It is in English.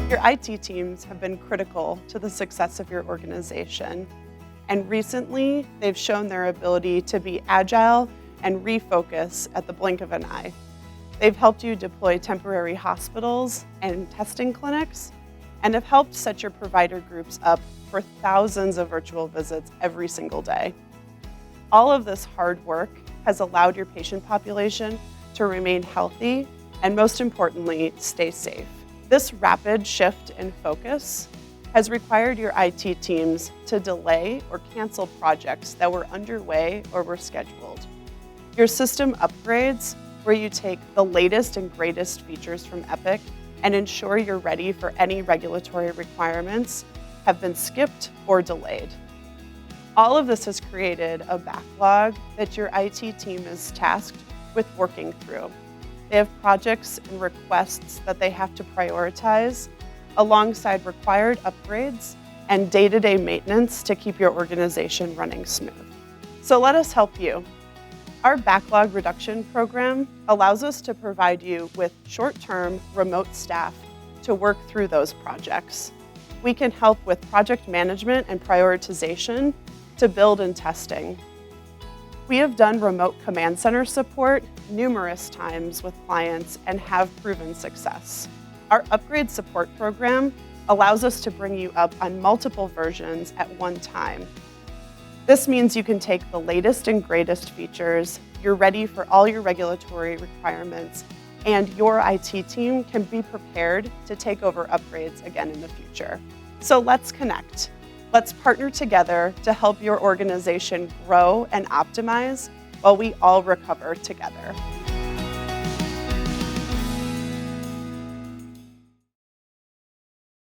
Your IT teams have been critical to the success of your organization, and recently they've shown their ability to be agile and refocus at the blink of an eye. They've helped you deploy temporary hospitals and testing clinics, and have helped set your provider groups up for thousands of virtual visits every single day. All of this hard work has allowed your patient population to remain healthy and, most importantly, stay safe. This rapid shift in focus has required your IT teams to delay or cancel projects that were underway or were scheduled. Your system upgrades, where you take the latest and greatest features from Epic and ensure you're ready for any regulatory requirements, have been skipped or delayed. All of this has created a backlog that your IT team is tasked with working through. They have projects and requests that they have to prioritize alongside required upgrades and day-to-day maintenance to keep your organization running smooth. So let us help you. Our backlog reduction program allows us to provide you with short-term remote staff to work through those projects. We can help with project management and prioritization to build and testing. We have done remote command center support numerous times with clients and have proven success. Our upgrade support program allows us to bring you up on multiple versions at one time. This means you can take the latest and greatest features, you're ready for all your regulatory requirements, and your IT team can be prepared to take over upgrades again in the future. So let's connect. Let's partner together to help your organization grow and optimize while we all recover together.